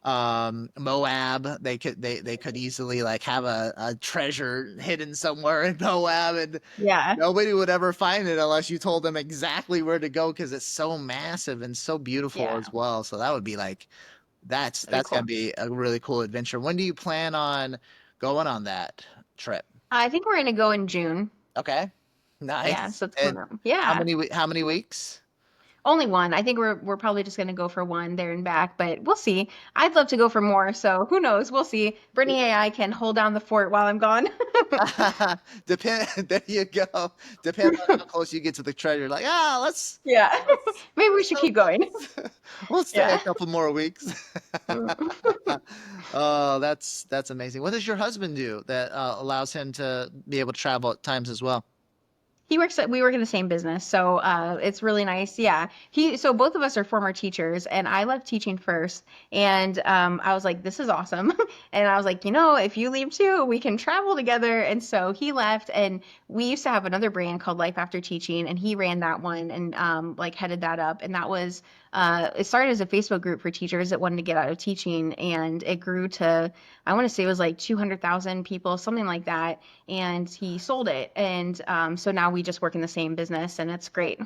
Moab. They could easily like have a treasure hidden somewhere in Moab and Yeah. nobody would ever find it unless you told them exactly where to go because it's so massive and so beautiful Yeah. as well. So that would be like that's That'd be that's gonna cool. be a really cool adventure. When do you plan on going on that trip? I think we're gonna go in June. Okay, Yeah, nice. so it's coming And up. Yeah. how many weeks? Only one. I think we're probably just gonna go for one there and back, but we'll see. I'd love to go for more, so who knows? We'll see. Brittany AI can hold down the fort while I'm gone. Depend. There you go. Depends on how close you get to the treasure. Like, let's Yeah. let's Maybe we let's should go. keep going. We'll stay a Yeah. couple more weeks. Oh, that's amazing. What does your husband do that allows him to be able to travel at times as well? We work in the same business, so it's really nice. Yeah. So both of us are former teachers, and I left teaching first. And I was like, this is awesome. And I was like, if you leave too, we can travel together. And so he left, and we used to have another brand called Life After Teaching, and he ran that one and like headed that up. And that was it started as a Facebook group for teachers that wanted to get out of teaching, and it grew to, I want to say it was like 200,000 people, something like that, and he sold it. And so now we just work in the same business, and it's great.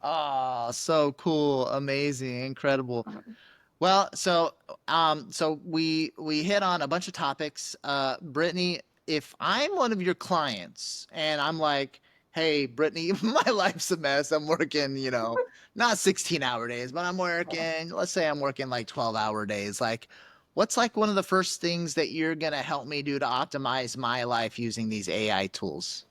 Oh, so cool, amazing, incredible. Well, so we hit on a bunch of topics. Brittany, if I'm one of your clients and I'm like, hey, Brittany, my life's a mess. I'm working, not 16-hour days, but I'm working, let's say I'm working like 12-hour days. Like, what's like one of the first things that you're gonna help me do to optimize my life using these AI tools?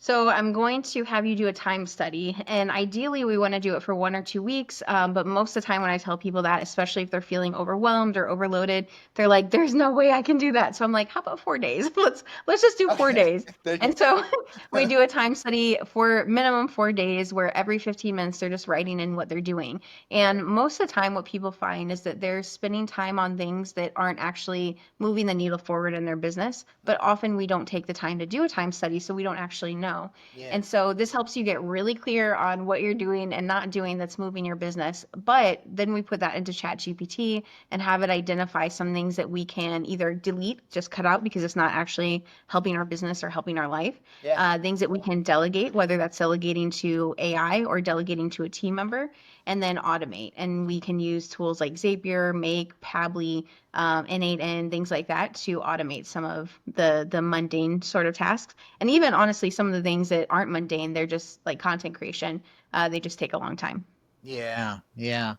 So I'm going to have you do a time study, and ideally we want to do it for 1 or 2 weeks. But most of the time when I tell people that, especially if they're feeling overwhelmed or overloaded, they're like, "There's no way I can do that." So I'm like, "How about 4 days? Let's just do four Okay, days." there you And so we go. do a time study for minimum 4 days, where every 15 minutes they're just writing in what they're doing. And most of the time, what people find is that they're spending time on things that aren't actually moving the needle forward in their business. But often we don't take the time to do a time study, so we don't actually know. Yeah. And so this helps you get really clear on what you're doing and not doing that's moving your business. But then we put that into ChatGPT and have it identify some things that we can either delete, just cut out because it's not actually helping our business or helping our life. Yeah. Things that we can delegate, whether that's delegating to AI or delegating to a team member, and then automate. And we can use tools like Zapier, Make, Pabbly, N8N, things like that to automate some of the mundane sort of tasks. And even honestly, some of the things that aren't mundane, they're just like content creation. They just take a long time. Yeah. Yeah.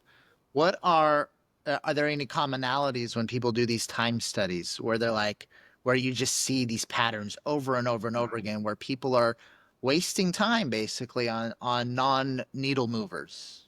What are there any commonalities when people do these time studies where they're like where you just see these patterns over and over and over again where people are wasting time basically on non-needle movers?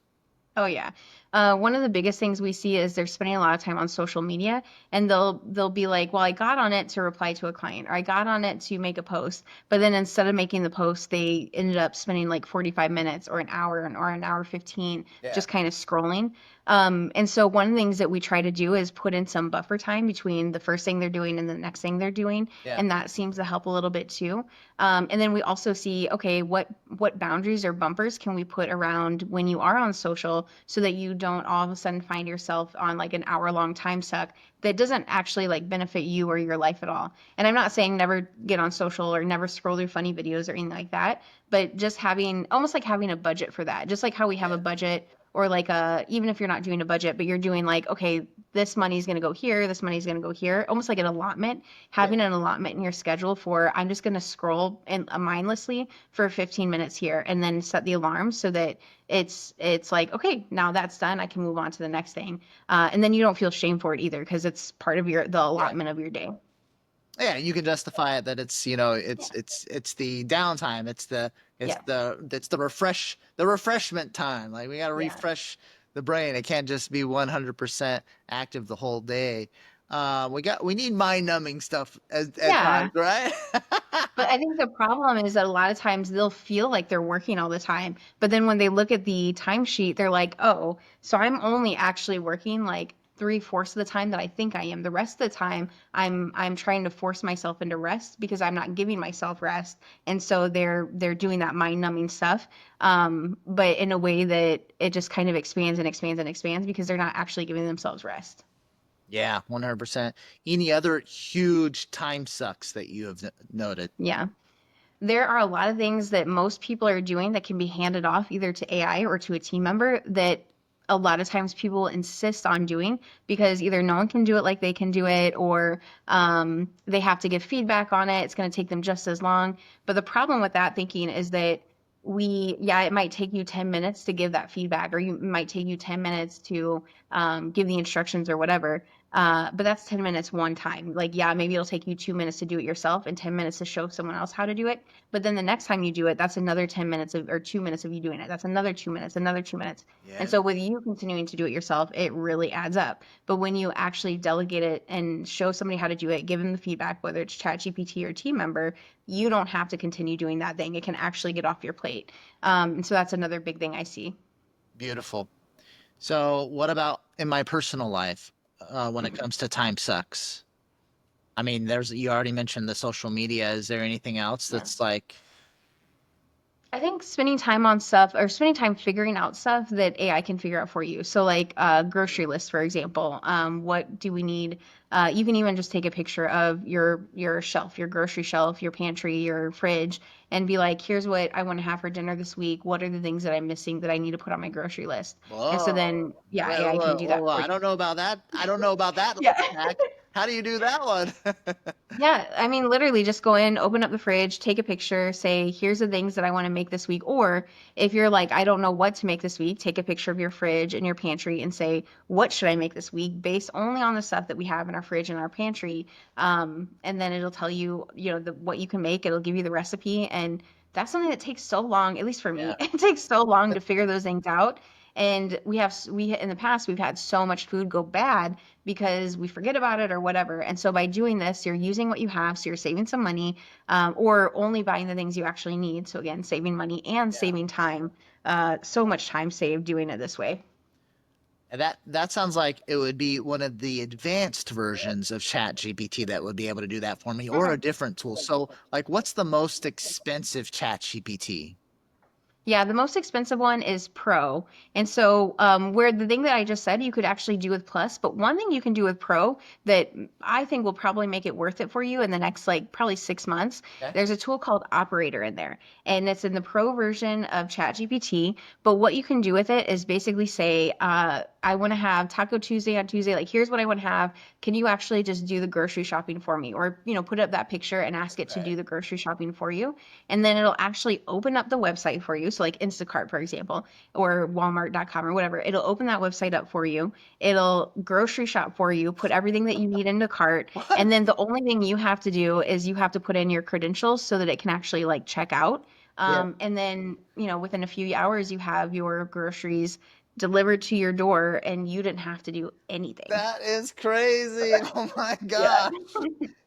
Oh yeah. One of the biggest things we see is they're spending a lot of time on social media, and they'll be like, "Well, I got on it to reply to a client, or I got on it to make a post." But then instead of making the post, they ended up spending like 45 minutes or an hour or an hour 15 Yeah. just kind of scrolling. And so one of the things that we try to do is put in some buffer time between the first thing they're doing and the next thing they're doing, Yeah. and that seems to help a little bit too. And then we also see, okay, what boundaries or bumpers can we put around when you are on social so that you don't all of a sudden find yourself on like an hour-long time suck that doesn't actually like benefit you or your life at all. And I'm not saying never get on social or never scroll through funny videos or anything like that, but just having almost like having a budget for that. Just like how we have a Yeah. budget or like even if you're not doing a budget, but you're doing like, okay, this money's going to go here, this money's going to go here, almost like an allotment, Yeah. having an allotment in your schedule for I'm just going to scroll and mindlessly for 15 minutes here and then set the alarm so that it's like, okay, now that's done. I can move on to the next thing. And then you don't feel shame for it either because it's part of the Yeah. allotment of your day. Yeah, you can justify it that it's, it's the downtime, Yeah. it's the refreshment time. Like we got to Yeah. refresh the brain. It can't just be 100% active the whole day. We need mind numbing stuff at Yeah. times, right? But I think the problem is that a lot of times they'll feel like they're working all the time, but then when they look at the timesheet, they're like, "Oh, so I'm only actually working like three-fourths of the time that I think I am. The rest of the time, I'm trying to force myself into rest because I'm not giving myself rest." And so they're doing that mind-numbing stuff, but in a way that it just kind of expands and expands and expands because they're not actually giving themselves rest. Yeah, 100%. Any other huge time sucks that you have noted? Yeah. There are a lot of things that most people are doing that can be handed off either to AI or to a team member that a lot of times people insist on doing because either no one can do it like they can do it or they have to give feedback on it. It's going to take them just as long. But the problem with that thinking is that yeah, it might take you 10 minutes to give that feedback, or you it might take you 10 minutes to give the instructions or whatever. But that's 10 minutes one time. Like, yeah, maybe it'll take you 2 minutes to do it yourself and 10 minutes to show someone else how to do it. But then the next time you do it, that's another 10 minutes or 2 minutes of you doing it. That's another 2 minutes, another 2 minutes. And Yeah. so with you continuing to do it yourself, it really adds up. But when you actually delegate it and show somebody how to do it, give them the feedback, whether it's ChatGPT or team member, you don't have to continue doing that thing. It can actually get off your plate. And so that's another big thing I see. Beautiful. So, what about in my personal life when it comes to time sucks? I mean, you already mentioned the social media. Is there anything else Yeah. that's like, I think spending time on stuff or spending time figuring out stuff that AI can figure out for you. So like grocery list, for example. What do we need? You can even just take a picture of your shelf, your grocery shelf, your pantry, your fridge, and be like, here's what I want to have for dinner this week. What are the things that I'm missing that I need to put on my grocery list? And so then, whoa, yeah, wait, AI can whoa, do that whoa, for I you. don't know about that. I don't know about that Yeah. life hack. How do you do that one? Yeah, I mean, literally just go in, open up the fridge, take a picture, say, here's the things that I want to make this week. Or if you're like, I don't know what to make this week, take a picture of your fridge and your pantry and say, what should I make this week based only on the stuff that we have in our fridge and our pantry. And then it'll tell you, what you can make. It'll give you the recipe. And that's something that takes so long, at least for me, Yeah. it takes so long to figure those things out. And in the past, we've had so much food go bad because we forget about it or whatever. And so by doing this, you're using what you have, so you're saving some money, or only buying the things you actually need. So again, saving money and Yeah. saving time. So much time saved doing it this way. And that sounds like it would be one of the advanced versions of ChatGPT that would be able to do that for me, or a different tool. So, like, what's the most expensive ChatGPT? Yeah, the most expensive one is Pro. And so, where the thing that I just said you could actually do with Plus, but one thing you can do with Pro that I think will probably make it worth it for you in the next, like, probably 6 months, Okay. there's a tool called Operator in there. And it's in the Pro version of ChatGPT. But what you can do with it is basically say, I want to have Taco Tuesday on Tuesday. Like, here's what I want to have. Can you actually just do the grocery shopping for me? Or, put up that picture and ask it to Right. do the grocery shopping for you. And then it'll actually open up the website for you. So like Instacart, for example, or Walmart.com or whatever, it'll open that website up for you. It'll grocery shop for you, put everything that you need into cart. What? And then the only thing you have to do is you have to put in your credentials so that it can actually like check out. Yeah. And then, within a few hours, you have your groceries delivered to your door and you didn't have to do anything. That is crazy. Oh my Yeah. gosh.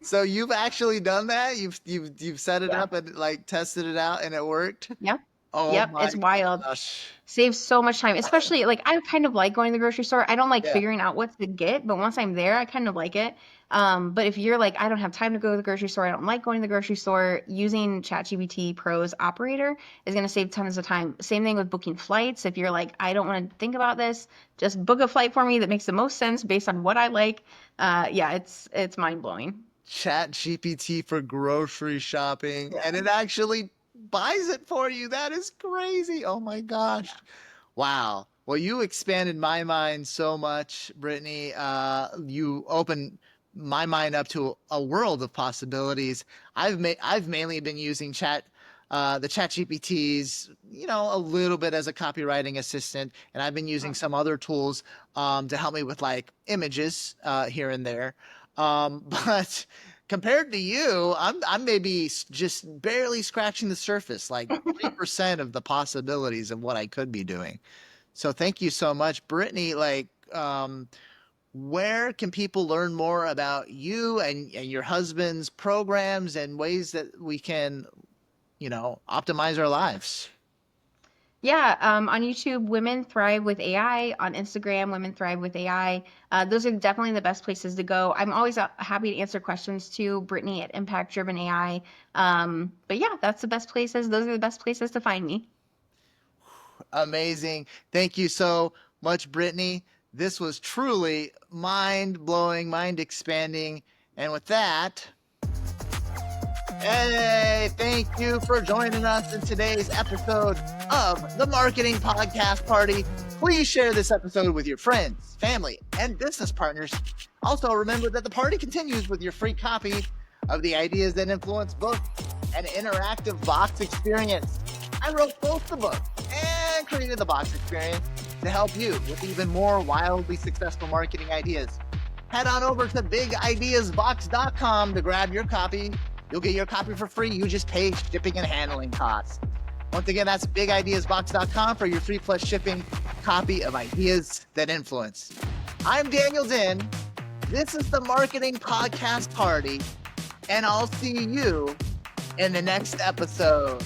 So you've actually done that? You've set it Yeah. up and like tested it out and it worked? Yeah. Oh Yep. my It's wild. gosh. Saves so much time, especially like I kind of like going to the grocery store. I don't like Yeah. figuring out what to get, but once I'm there, I kind of like it. But if you're like, I don't have time to go to the grocery store, I don't like going to the grocery store, using ChatGPT Pro's operator is going to save tons of time. Same thing with booking flights. If you're like, I don't want to think about this, just book a flight for me that makes the most sense based on what I like. Yeah, it's mind blowing. Chat GPT for grocery shopping Yeah. and it actually buys it for you. That is crazy. Oh my gosh. Wow. Well, you expanded my mind so much, Brittany. You opened my mind up to a world of possibilities. I've mainly been using the chat GPTs, a little bit as a copywriting assistant, and I've been using some other tools to help me with like images here and there. But compared to you, I'm maybe just barely scratching the surface, like 3% of the possibilities of what I could be doing. So thank you so much, Brittany. Where can people learn more about you and your husband's programs and ways that we can, optimize our lives? Yeah, on YouTube, Women Thrive with AI. On Instagram, Women Thrive with AI. Those are definitely the best places to go. I'm always happy to answer questions too. Brittany at Impact Driven AI. But yeah, that's the best places. Those are the best places to find me. Amazing. Thank you so much, Brittany. This was truly mind blowing, mind expanding. And with that, hey, thank you for joining us in today's episode of the Marketing Podcast Party. Please share this episode with your friends, family, and business partners. Also, remember that the party continues with your free copy of the Ideas That Influence book, an interactive box experience. I wrote both the book and created the box experience to help you with even more wildly successful marketing ideas. Head on over to bigideasbox.com to grab your copy. You'll get your copy for free. You just pay shipping and handling costs. Once again, that's bigideasbox.com for your free plus shipping copy of Ideas That Influence. I'm Daniel Din. This is the Marketing Podcast Party, and I'll see you in the next episode.